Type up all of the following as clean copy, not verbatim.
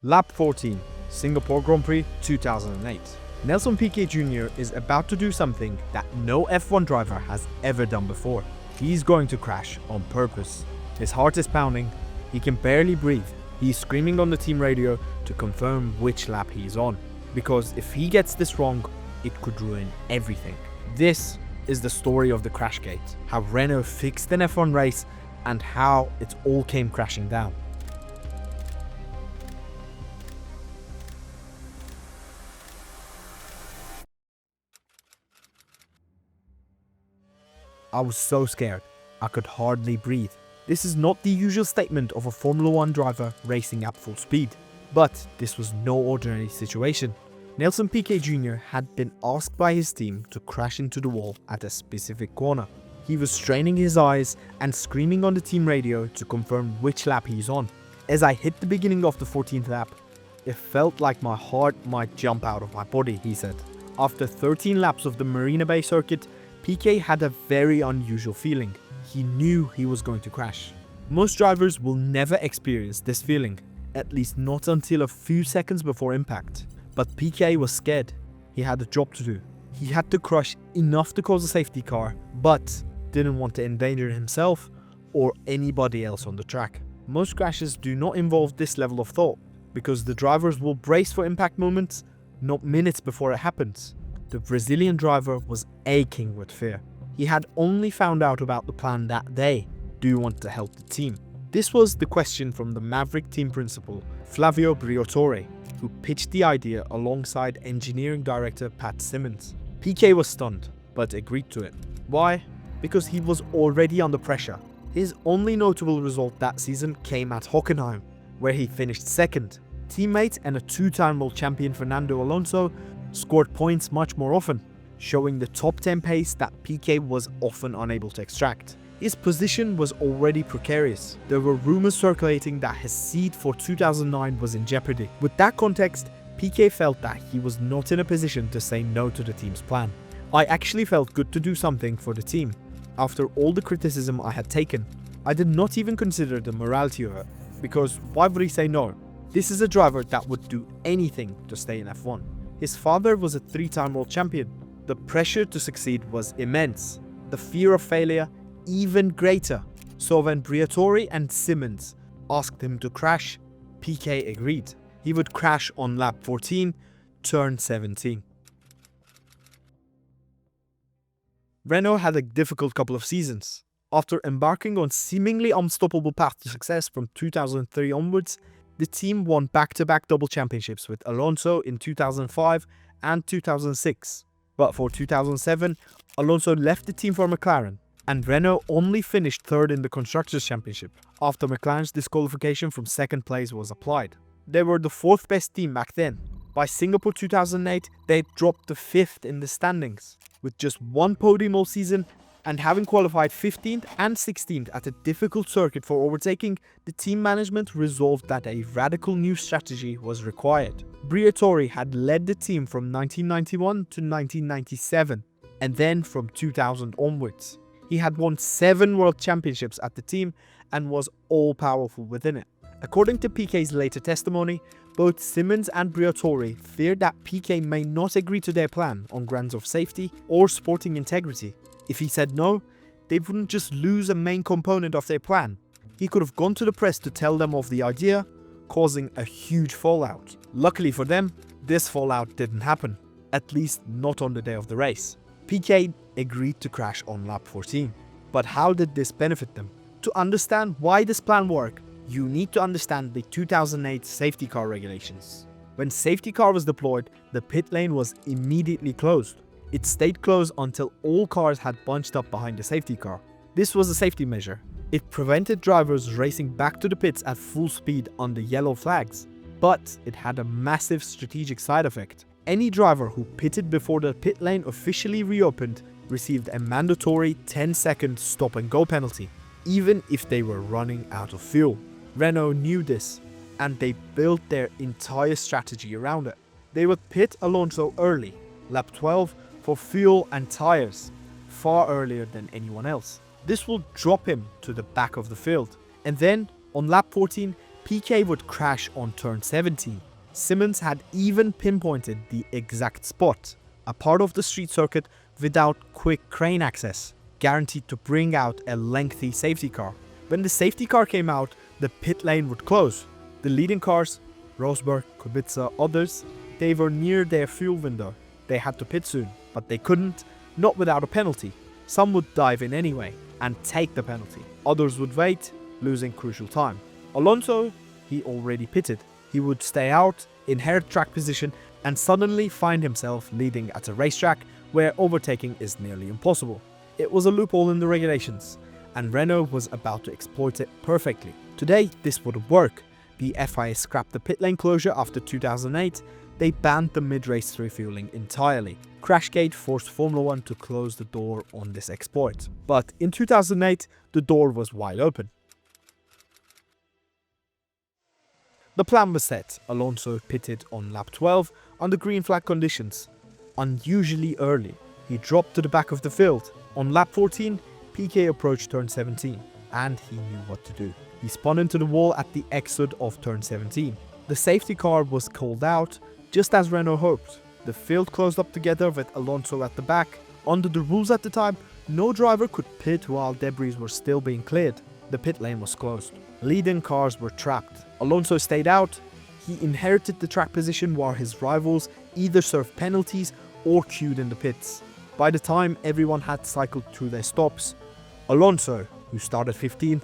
Lap 14, Singapore Grand Prix 2008. Nelson Pique Jr. is about to do something that no F1 driver has ever done before. He's going to crash on purpose. His heart is pounding, he can barely breathe. He's screaming on the team radio to confirm which lap he's on. Because if he gets this wrong, it could ruin everything. This is the story of the crashgate, how Renault fixed an F1 race and how it all came crashing down. I was so scared, I could hardly breathe. This is not the usual statement of a Formula 1 driver racing at full speed. But this was no ordinary situation. Nelson Pique Jr. had been asked by his team to crash into the wall at a specific corner. He was straining his eyes and screaming on the team radio to confirm which lap he's on. As I hit the beginning of the 14th lap, it felt like my heart might jump out of my body, he said. After 13 laps of the Marina Bay circuit, Pique had a very unusual feeling. He knew he was going to crash. Most drivers will never experience this feeling, at least not until a few seconds before impact. But Pique was scared. He had a job to do. He had to crush enough to cause a safety car, but didn't want to endanger himself or anybody else on the track. Most crashes do not involve this level of thought, because the drivers will brace for impact moments, not minutes before it happens. The Brazilian driver was aching with fear. He had only found out about the plan that day. Do you want to help the team? This was the question from the Maverick team principal, Flavio Briatore, who pitched the idea alongside engineering director Pat Simmons. Pique was stunned, but agreed to it. Why? Because he was already under pressure. His only notable result that season came at Hockenheim, where he finished second. Teammate and a two-time world champion Fernando Alonso scored points much more often, showing the top 10 pace that Pique was often unable to extract. His position was already precarious. There were rumors circulating that his seat for 2009 was in jeopardy. With that context, Pique felt that he was not in a position to say no to the team's plan. I actually felt good to do something for the team. After all the criticism I had taken, I did not even consider the morality of it, because why would he say no? This is a driver that would do anything to stay in F1. His father was a 3-time world champion. The pressure to succeed was immense. The fear of failure even greater. So when Briatore and Simmons asked him to crash, Pique agreed. He would crash on lap 14, turn 17. Renault had a difficult couple of seasons. After embarking on seemingly unstoppable path to success from 2003 onwards, the team won back-to-back double championships with Alonso in 2005 and 2006. But for 2007, Alonso left the team for McLaren, and Renault only finished third in the Constructors' Championship after McLaren's disqualification from second place was applied. They were the fourth best team back then. By Singapore 2008, they dropped to 5th in the standings. With just one podium all season and having qualified 15th and 16th at a difficult circuit for overtaking, the team management resolved that a radical new strategy was required. Briatore had led the team from 1991 to 1997, and then from 2000 onwards. He had won 7 world championships at the team and was all-powerful within it. According to Pique's later testimony, both Simmons and Briatore feared that Pique may not agree to their plan on grounds of safety or sporting integrity. If he said no, they wouldn't just lose a main component of their plan. He could have gone to the press to tell them of the idea, causing a huge fallout. Luckily for them, this fallout didn't happen, at least not on the day of the race. Pique agreed to crash on lap 14. But how did this benefit them? To understand why this plan worked, you need to understand the 2008 safety car regulations. When safety car was deployed, the pit lane was immediately closed. It stayed closed until all cars had bunched up behind the safety car. This was a safety measure. It prevented drivers racing back to the pits at full speed under yellow flags. But it had a massive strategic side effect. Any driver who pitted before the pit lane officially reopened received a mandatory 10-second stop-and-go penalty, even if they were running out of fuel. Renault knew this, and they built their entire strategy around it. They would pit Alonso early, lap 12, for fuel and tires, far earlier than anyone else. This will drop him to the back of the field. And then, on lap 14, Pique would crash on turn 17. Simmons had even pinpointed the exact spot, a part of the street circuit without quick crane access, guaranteed to bring out a lengthy safety car. When the safety car came out, the pit lane would close. The leading cars, Rosberg, Kubica, others, they were near their fuel window. They had to pit soon, but they couldn't, not without a penalty. Some would dive in anyway and take the penalty. Others would wait, losing crucial time. Alonso, he already pitted. He would stay out, inherit track position, and suddenly find himself leading at a racetrack where overtaking is nearly impossible. It was a loophole in the regulations, and Renault was about to exploit it perfectly. Today, this wouldn't work. The FIA scrapped the pit lane closure after 2008. They banned the mid-race refueling entirely. Crashgate forced Formula 1 to close the door on this exploit. But in 2008, the door was wide open. The plan was set. Alonso pitted on lap 12 under green flag conditions. Unusually early, he dropped to the back of the field. On lap 14, Pique approached turn 17, and he knew what to do. He spun into the wall at the exit of turn 17. The safety car was called out, just as Renault hoped. The field closed up together with Alonso at the back. Under the rules at the time, no driver could pit while debris were still being cleared. The pit lane was closed. Leading cars were trapped. Alonso stayed out. He inherited the track position while his rivals either served penalties or queued in the pits. By the time everyone had cycled through their stops, Alonso, who started 15th,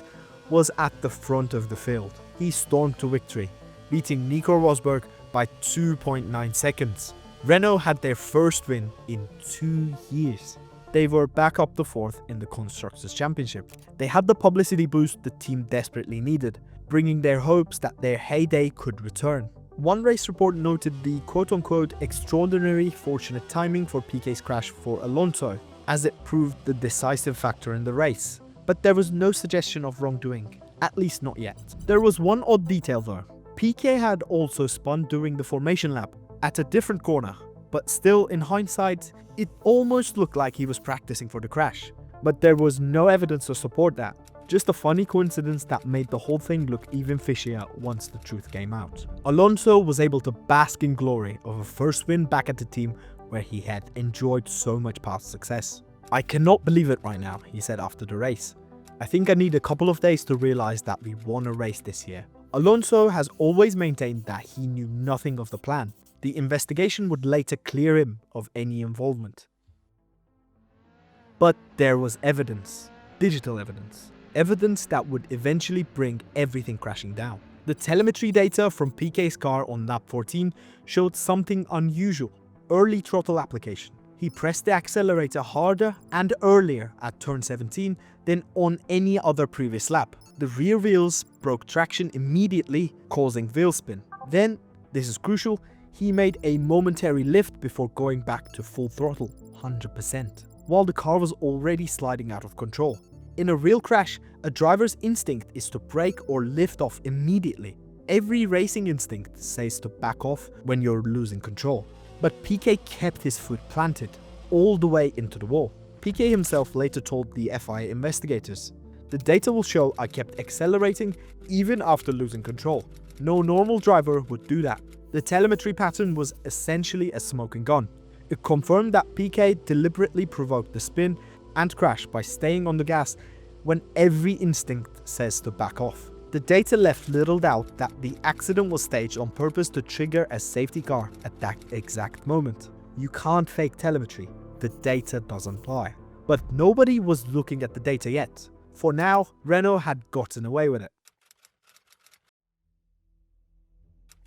was at the front of the field. He stormed to victory, beating Nico Rosberg by 2.9 seconds. Renault had their first win in 2 years. They were back up to 4th in the Constructors' Championship. They had the publicity boost the team desperately needed, bringing their hopes that their heyday could return. One race report noted the quote-unquote extraordinary fortunate timing for Pique's crash for Alonso, as it proved the decisive factor in the race. But there was no suggestion of wrongdoing, at least not yet. There was one odd detail though. Pique had also spun during the formation lap, at a different corner, but still in hindsight, it almost looked like he was practicing for the crash. But there was no evidence to support that. Just a funny coincidence that made the whole thing look even fishier once the truth came out. Alonso was able to bask in glory of a first win back at the team where he had enjoyed so much past success. "I cannot believe it right now," he said after the race. "I think I need a couple of days to realize that we won a race this year." Alonso has always maintained that he knew nothing of the plan. The investigation would later clear him of any involvement. But there was evidence, digital evidence. Evidence that would eventually bring everything crashing down. The telemetry data from Pique's car on lap 14 showed something unusual: early throttle application. He pressed the accelerator harder and earlier at turn 17 than on any other previous lap. The rear wheels broke traction immediately, causing wheel spin. Then, this is crucial, he made a momentary lift before going back to full throttle, 100%, while the car was already sliding out of control. In a real crash, a driver's instinct is to brake or lift off immediately. Every racing instinct says to back off when you're losing control. But Pique kept his foot planted, all the way into the wall. Pique himself later told the FIA investigators, "The data will show I kept accelerating even after losing control. No normal driver would do that." The telemetry pattern was essentially a smoking gun. It confirmed that Pique deliberately provoked the spin and crash by staying on the gas when every instinct says to back off. The data left little doubt that the accident was staged on purpose to trigger a safety car at that exact moment. You can't fake telemetry, the data doesn't lie. But nobody was looking at the data yet. For now, Renault had gotten away with it.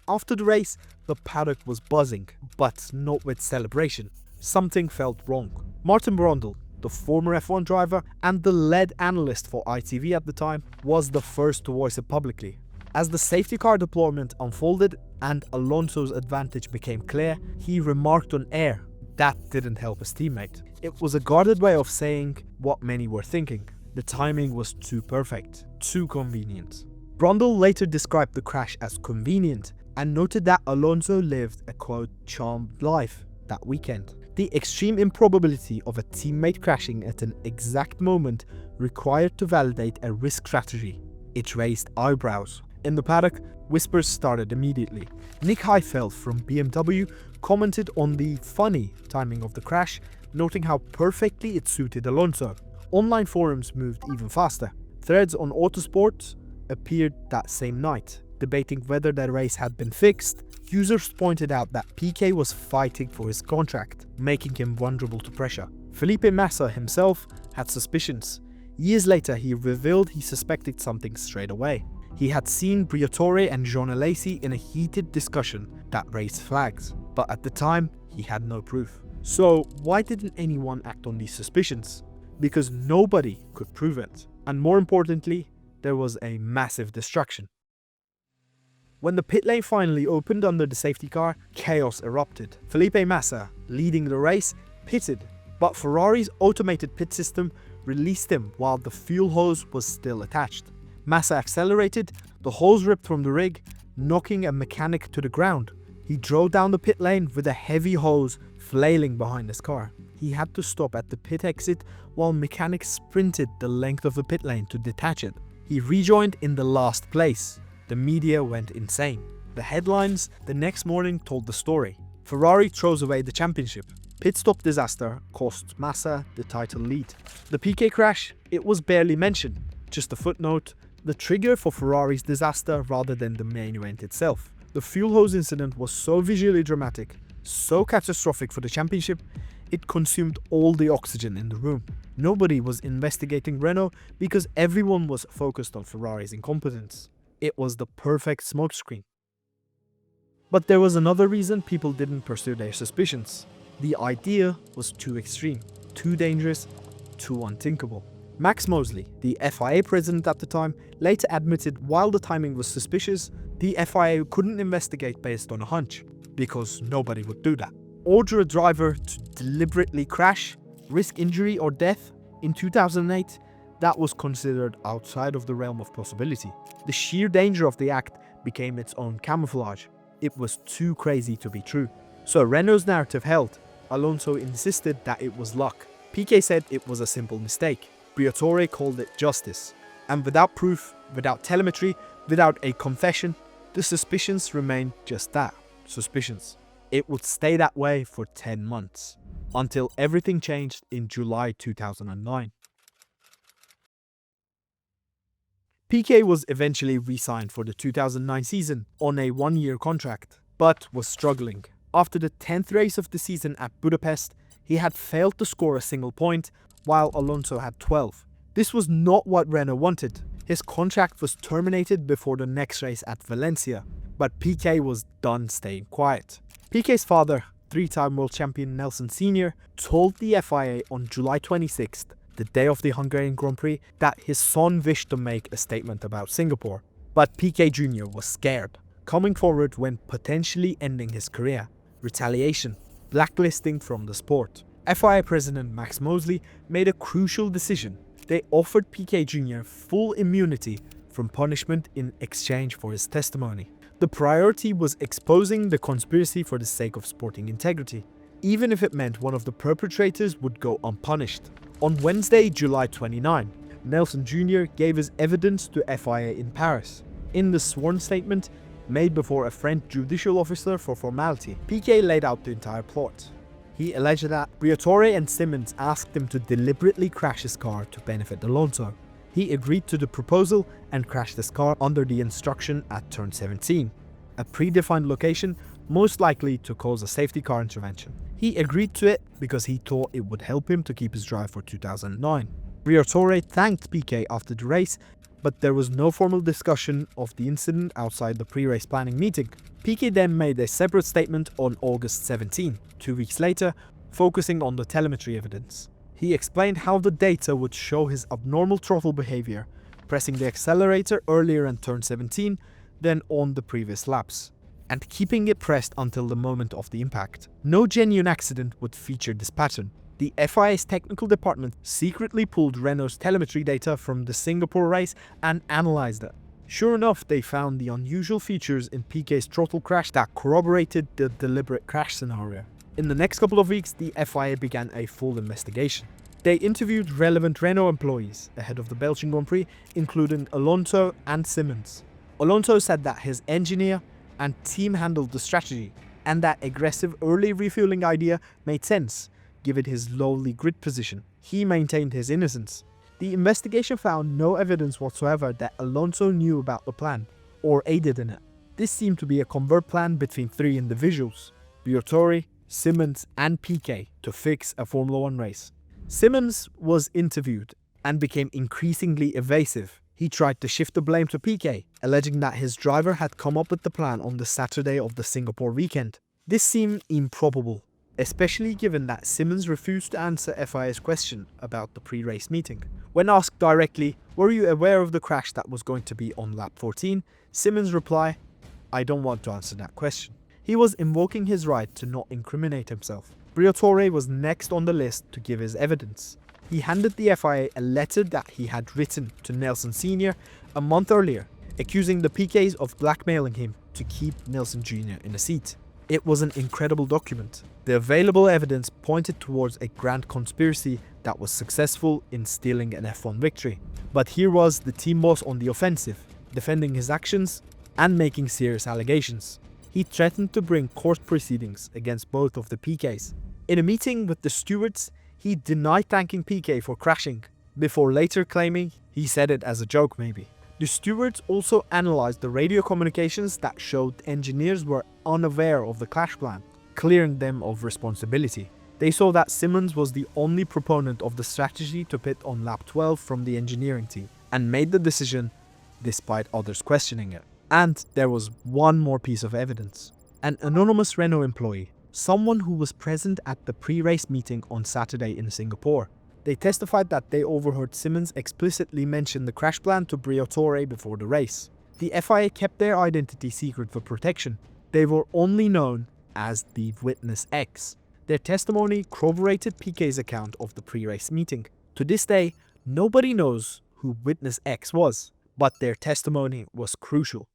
After the race, the paddock was buzzing, but not with celebration. Something felt wrong. Martin Brundle, the former F1 driver and the lead analyst for ITV at the time, was the first to voice it publicly. As the safety car deployment unfolded and Alonso's advantage became clear, he remarked on air. That didn't help his teammate. It was a guarded way of saying what many were thinking. The timing was too perfect, too convenient. Brundle later described the crash as convenient and noted that Alonso lived a quote charmed life that weekend. The extreme improbability of a teammate crashing at an exact moment required to validate a risk strategy. It raised eyebrows. In the paddock, whispers started immediately. Nick Heidfeld from BMW commented on the funny timing of the crash, noting how perfectly it suited Alonso. Online forums moved even faster. Threads on Autosport appeared that same night, debating whether the race had been fixed. Users pointed out that Pique was fighting for his contract, making him vulnerable to pressure. Felipe Massa himself had suspicions. Years later, he revealed he suspected something straight away. He had seen Briatore and Jean Alesi in a heated discussion that raised flags, but at the time, he had no proof. So why didn't anyone act on these suspicions? Because nobody could prove it. And more importantly, there was a massive distraction. When the pit lane finally opened under the safety car, chaos erupted. Felipe Massa, leading the race, pitted, but Ferrari's automated pit system released him while the fuel hose was still attached. Massa accelerated, the hose ripped from the rig, knocking a mechanic to the ground. He drove down the pit lane with a heavy hose flailing behind his car. He had to stop at the pit exit while mechanics sprinted the length of the pit lane to detach it. He rejoined in the last place. The media went insane. The headlines the next morning told the story. Ferrari throws away the championship. Pit stop disaster cost Massa the title lead. The Pique crash, it was barely mentioned. Just a footnote, the trigger for Ferrari's disaster rather than the main event itself. The fuel hose incident was so visually dramatic, so catastrophic for the championship, it consumed all the oxygen in the room. Nobody was investigating Renault because everyone was focused on Ferrari's incompetence. It was the perfect smokescreen. But there was another reason people didn't pursue their suspicions. The idea was too extreme, too dangerous, too unthinkable. Max Mosley, the FIA president at the time, later admitted while the timing was suspicious, the FIA couldn't investigate based on a hunch, because nobody would do that. Order a driver to deliberately crash, risk injury or death in 2008, that was considered outside of the realm of possibility. The sheer danger of the act became its own camouflage. It was too crazy to be true. So Renault's narrative held. Alonso insisted that it was luck. Pique said it was a simple mistake. Briatore called it justice. And without proof, without telemetry, without a confession, the suspicions remained just that, suspicions. It would stay that way for 10 months, until everything changed in July 2009. Pique was eventually re-signed for the 2009 season on a one-year contract, but was struggling. After the 10th race of the season at Budapest, he had failed to score a single point, while Alonso had 12. This was not what Renault wanted. His contract was terminated before the next race at Valencia, but Pique was done staying quiet. Pique's father, three-time world champion Nelson Sr., told the FIA on July 26th, the day of the Hungarian Grand Prix, that his son wished to make a statement about Singapore. But Pique Jr. was scared, coming forward when potentially ending his career. Retaliation, blacklisting from the sport. FIA President Max Mosley made a crucial decision. They offered Pique Jr. full immunity from punishment in exchange for his testimony. The priority was exposing the conspiracy for the sake of sporting integrity, even if it meant one of the perpetrators would go unpunished. On Wednesday, July 29, Nelson Jr. gave his evidence to FIA in Paris. In the sworn statement, made before a French judicial officer for formality, Pique laid out the entire plot. He alleged that Briatore and Simmons asked him to deliberately crash his car to benefit Alonso. He agreed to the proposal and crashed his car under the instruction at turn 17, a predefined location most likely to cause a safety car intervention. He agreed to it because he thought it would help him to keep his drive for 2009. Briatore thanked Pique after the race, but there was no formal discussion of the incident outside the pre-race planning meeting. Pique then made a separate statement on August 17, 2 weeks later, focusing on the telemetry evidence. He explained how the data would show his abnormal throttle behavior, pressing the accelerator earlier in turn 17 than on the previous laps, and keeping it pressed until the moment of the impact. No genuine accident would feature this pattern. The FIA's technical department secretly pulled Renault's telemetry data from the Singapore race and analyzed it. Sure enough, they found the unusual features in Pique's throttle crash that corroborated the deliberate crash scenario. In the next couple of weeks, the FIA began a full investigation. They interviewed relevant Renault employees ahead of the Belgian Grand Prix, including Alonso and Simmons. Alonso said that his engineer and team handled the strategy, and that aggressive early refueling idea made sense, given his lowly grid position. He maintained his innocence. The investigation found no evidence whatsoever that Alonso knew about the plan, or aided in it. This seemed to be a covert plan between three individuals: Briatore, Simmons and Pique, to fix a Formula 1 race. Simmons was interviewed and became increasingly evasive. He tried to shift the blame to Pique, alleging that his driver had come up with the plan on the Saturday of the Singapore weekend. This seemed improbable, especially given that Simmons refused to answer FIA's question about the pre-race meeting. When asked directly, "Were you aware of the crash that was going to be on lap 14?" Simmons replied, "I don't want to answer that question." He was invoking his right to not incriminate himself. Briatore was next on the list to give his evidence. He handed the FIA a letter that he had written to Nelson Sr. a month earlier, accusing the Piquets of blackmailing him to keep Nelson Jr. in a seat. It was an incredible document. The available evidence pointed towards a grand conspiracy that was successful in stealing an F1 victory. But here was the team boss on the offensive, defending his actions and making serious allegations. He threatened to bring court proceedings against both of the Piquets. In a meeting with the stewards, he denied thanking Pique for crashing, before later claiming he said it as a joke maybe. The stewards also analyzed the radio communications that showed engineers were unaware of the crash plan, clearing them of responsibility. They saw that Simmons was the only proponent of the strategy to pit on lap 12 from the engineering team, and made the decision despite others questioning it. And there was one more piece of evidence. An anonymous Renault employee, someone who was present at the pre-race meeting on Saturday in Singapore. They testified that they overheard Simmons explicitly mention the crash plan to Briatore before the race. The FIA kept their identity secret for protection. They were only known as the Witness X. Their testimony corroborated Pique's account of the pre-race meeting. To this day, nobody knows who Witness X was, but their testimony was crucial.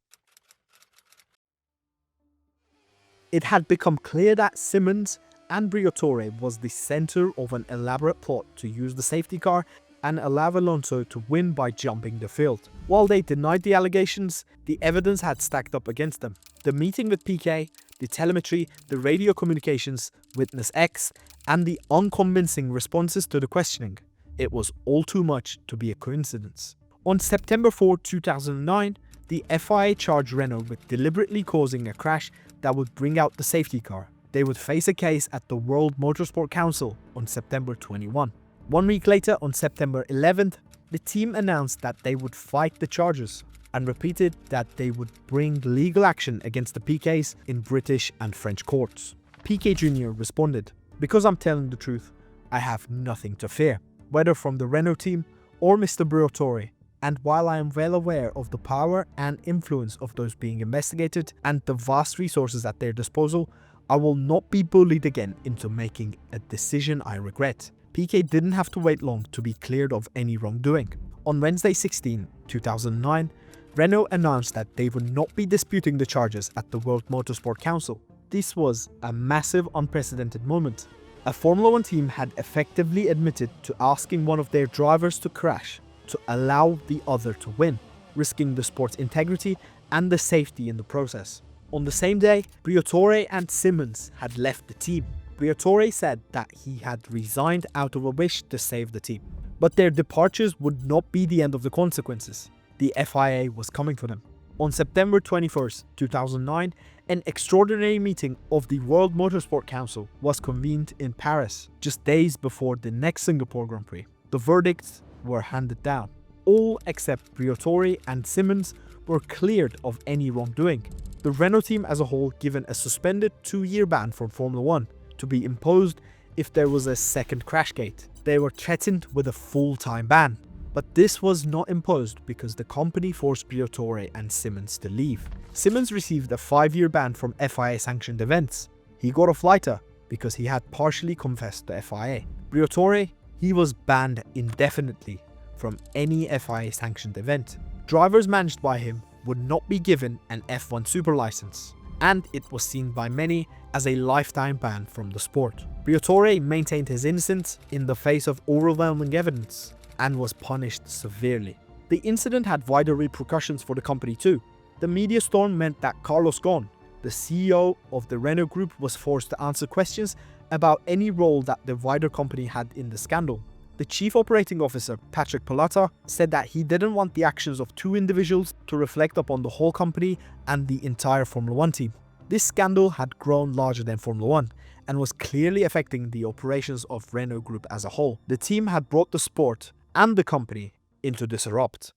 It had become clear that Simmons and Briatore was the center of an elaborate plot to use the safety car and allow Alonso to win by jumping the field. While they denied the allegations, the evidence had stacked up against them. The meeting with Pique, the telemetry, the radio communications, Witness X, and the unconvincing responses to the questioning. It was all too much to be a coincidence. On September 4, 2009, the FIA charged Renault with deliberately causing a crash that would bring out the safety car. They would face a case at the World Motorsport Council on September 21. 1 week later, on September 11th, the team announced that they would fight the charges and repeated that they would bring legal action against the Piquets in British and French courts. Pique Jr. responded, "Because I'm telling the truth, I have nothing to fear, whether from the Renault team or Mr. Briatore. And while I am well aware of the power and influence of those being investigated and the vast resources at their disposal, I will not be bullied again into making a decision I regret." Pique didn't have to wait long to be cleared of any wrongdoing. On Wednesday 16, 2009, Renault announced that they would not be disputing the charges at the World Motorsport Council. This was a massive, unprecedented moment. A Formula 1 team had effectively admitted to asking one of their drivers to crash to allow the other to win, risking the sport's integrity and the safety in the process. On the same day, Briatore and Simmons had left the team. Briatore said that he had resigned out of a wish to save the team. But their departures would not be the end of the consequences. The FIA was coming for them. On September 21st, 2009, an extraordinary meeting of the World Motorsport Council was convened in Paris, just days before the next Singapore Grand Prix. The verdicts were handed down. All except Briatore and Simmons were cleared of any wrongdoing. The Renault team as a whole given a suspended 2-year ban from Formula 1 to be imposed if there was a second crashgate. They were threatened with a full-time ban. But this was not imposed because the company forced Briatore and Simmons to leave. Simmons received a 5-year ban from FIA-sanctioned events. He got off lighter because he had partially confessed to FIA. Briatore, he was banned indefinitely from any FIA-sanctioned event. Drivers managed by him would not be given an F1 super license, and it was seen by many as a lifetime ban from the sport. Briatore maintained his innocence in the face of overwhelming evidence and was punished severely. The incident had wider repercussions for the company too. The media storm meant that Carlos Ghosn, the CEO of the Renault Group, was forced to answer questions about any role that the wider company had in the scandal. The chief operating officer, Patrick Pallotta, said that he didn't want the actions of two individuals to reflect upon the whole company and the entire Formula One team. This scandal had grown larger than Formula One and was clearly affecting the operations of Renault Group as a whole. The team had brought the sport and the company into disrupt.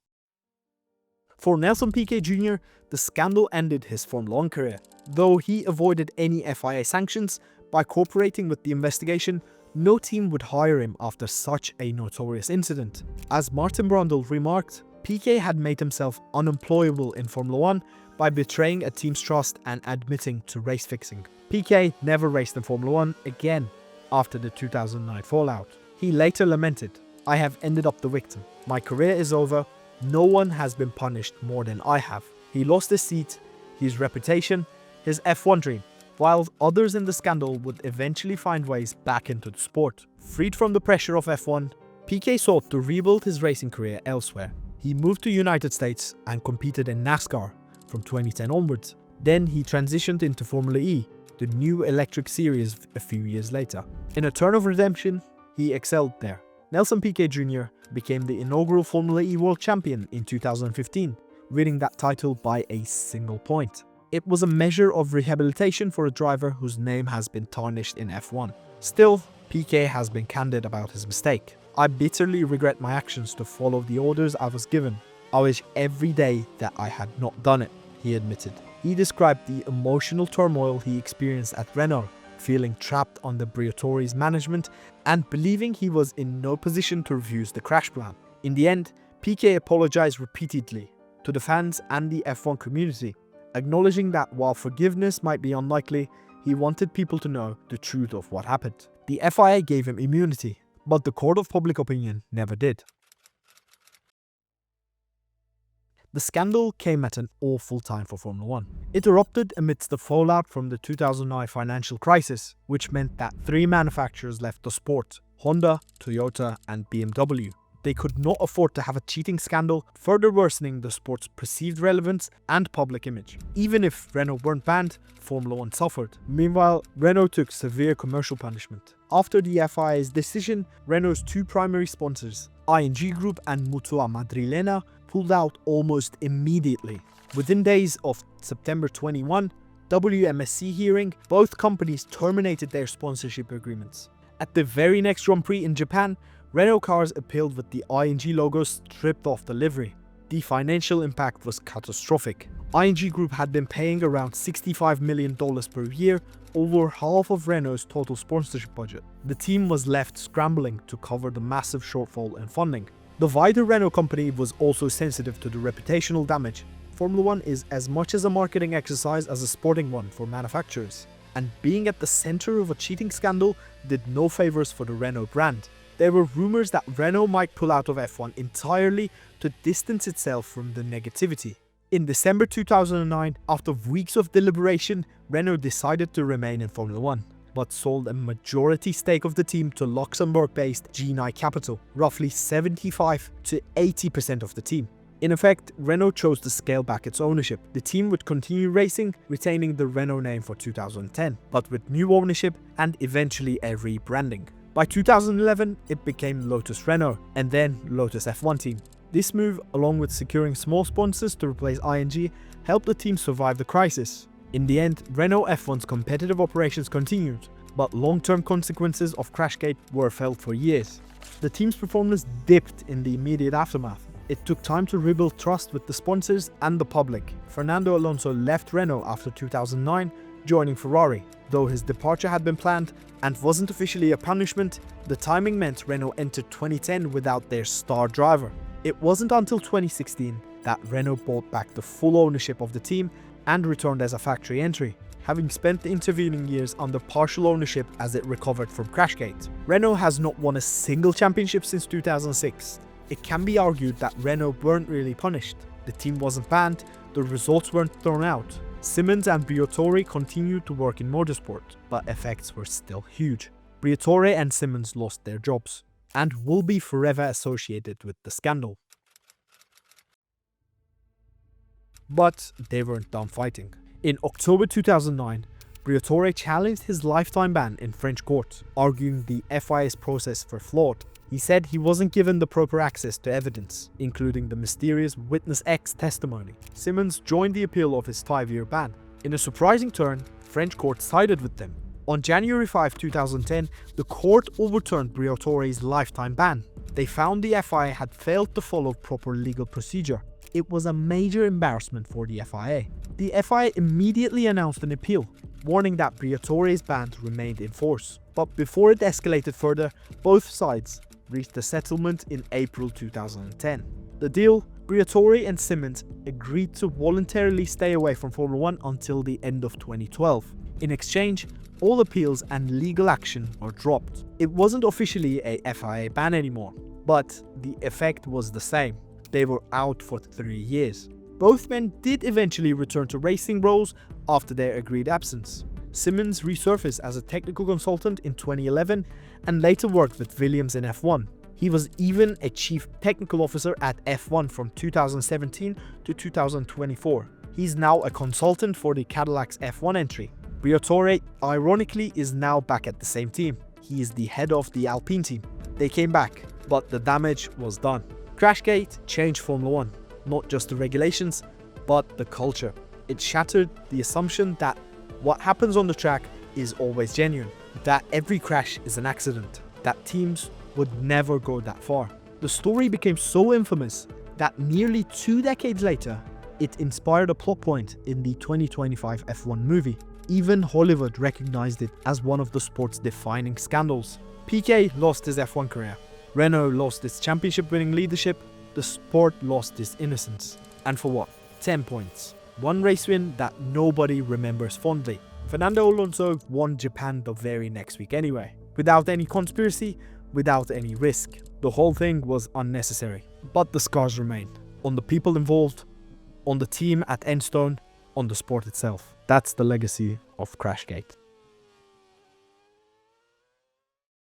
For Nelson Pique Jr., the scandal ended his Formula One career. Though he avoided any FIA sanctions by cooperating with the investigation, no team would hire him after such a notorious incident. As Martin Brundle remarked, Pique had made himself unemployable in Formula One by betraying a team's trust and admitting to race fixing. Pique never raced in Formula One again after the 2009 fallout. He later lamented, "I have ended up the victim. My career is over. No one has been punished more than I have." He lost his seat, his reputation, his F1 dream, while others in the scandal would eventually find ways back into the sport. Freed from the pressure of F1, Pique sought to rebuild his racing career elsewhere. He moved to the United States and competed in NASCAR from 2010 onwards. Then he transitioned into Formula E, the new electric series, a few years later. In a turn of redemption, he excelled there. Nelson Pique Jr. became the inaugural Formula E World Champion in 2015, winning that title by a single point. It was a measure of rehabilitation for a driver whose name has been tarnished in F1. Still, Pique has been candid about his mistake. "I bitterly regret my actions to follow the orders I was given. I wish every day that I had not done it," he admitted. He described the emotional turmoil he experienced at Renault, feeling trapped under Briatore's management and believing he was in no position to refuse the crash plan. In the end, Pique apologized repeatedly to the fans and the F1 community, acknowledging that while forgiveness might be unlikely, he wanted people to know the truth of what happened. The FIA gave him immunity, but the court of public opinion never did. The scandal came at an awful time for Formula One. It erupted amidst the fallout from the 2009 financial crisis, which meant that three manufacturers left the sport: Honda, Toyota, and BMW. They could not afford to have a cheating scandal, further worsening the sport's perceived relevance and public image. Even if Renault weren't banned, Formula One suffered. Meanwhile, Renault took severe commercial punishment. After the FIA's decision, Renault's two primary sponsors, ING Group and Mutua Madrilena, pulled out almost immediately. Within days of September 21 WMSC hearing, both companies terminated their sponsorship agreements. At the very next Grand Prix in Japan, Renault cars appeared with the ING logo stripped off the livery. The financial impact was catastrophic. ING Group had been paying around $65 million per year, over half of Renault's total sponsorship budget. The team was left scrambling to cover the massive shortfall in funding. The wider Renault company was also sensitive to the reputational damage. Formula One is as much as a marketing exercise as a sporting one for manufacturers, and being at the center of a cheating scandal did no favors for the Renault brand. There were rumors that Renault might pull out of F1 entirely to distance itself from the negativity. In December 2009, after weeks of deliberation, Renault decided to remain in Formula One, but sold a majority stake of the team to Luxembourg-based G9 Capital, roughly 75 to 80% of the team. In effect, Renault chose to scale back its ownership. The team would continue racing, retaining the Renault name for 2010, but with new ownership and eventually a rebranding. By 2011, it became Lotus Renault, and then Lotus F1 Team. This move, along with securing small sponsors to replace ING, helped the team survive the crisis. In the end, Renault F1's competitive operations continued, but long-term consequences of crashgate were felt for years. The team's performance dipped in the immediate aftermath. It took time to rebuild trust with the sponsors and the public. Fernando Alonso left Renault after 2009, joining Ferrari. Though his departure had been planned and wasn't officially a punishment, the timing meant Renault entered 2010 without their star driver. It wasn't until 2016 that Renault bought back the full ownership of the team and returned as a factory entry, having spent the intervening years under partial ownership as it recovered from crashgate. Renault has not won a single championship since 2006. It can be argued that Renault weren't really punished. The team wasn't banned, the results weren't thrown out. Simmons and Briatore continued to work in motorsport, but effects were still huge. Briatore and Simmons lost their jobs, and will be forever associated with the scandal. But they weren't done fighting. In October 2009, Briatore challenged his lifetime ban in French court, arguing the FIA's process were flawed. He said he wasn't given the proper access to evidence, including the mysterious Witness X testimony. Simmons joined the appeal of his 5-year ban. In a surprising turn, French court sided with them. On January 5, 2010, the court overturned Briatore's lifetime ban. They found the FIA had failed to follow proper legal procedure. It was a major embarrassment for the FIA. The FIA immediately announced an appeal, warning that Briatore's ban remained in force. But before it escalated further, both sides reached a settlement in April 2010. The deal, Briatore and Simmons agreed to voluntarily stay away from Formula 1 until the end of 2012. In exchange, all appeals and legal action were dropped. It wasn't officially a FIA ban anymore, but the effect was the same. They were out for 3 years. Both men did eventually return to racing roles after their agreed absence. Simmons resurfaced as a technical consultant in 2011 and later worked with Williams in F1. He was even a chief technical officer at F1 from 2017 to 2024. He's now a consultant for the Cadillac's F1 entry. Briatore, ironically, is now back at the same team. He is the head of the Alpine team. They came back, but the damage was done. Crashgate changed Formula 1, not just the regulations, but the culture. It shattered the assumption that what happens on the track is always genuine, that every crash is an accident, that teams would never go that far. The story became so infamous that nearly 2 decades later, it inspired a plot point in the 2025 F1 movie. Even Hollywood recognized it as one of the sport's defining scandals. Pique lost his F1 career. Renault lost its championship-winning leadership. The sport lost its innocence. And for what? 10 points. One race win that nobody remembers fondly. Fernando Alonso won Japan the very next week anyway. Without any conspiracy, without any risk. The whole thing was unnecessary. But the scars remain. On the people involved, on the team at Enstone, on the sport itself. That's the legacy of Crashgate.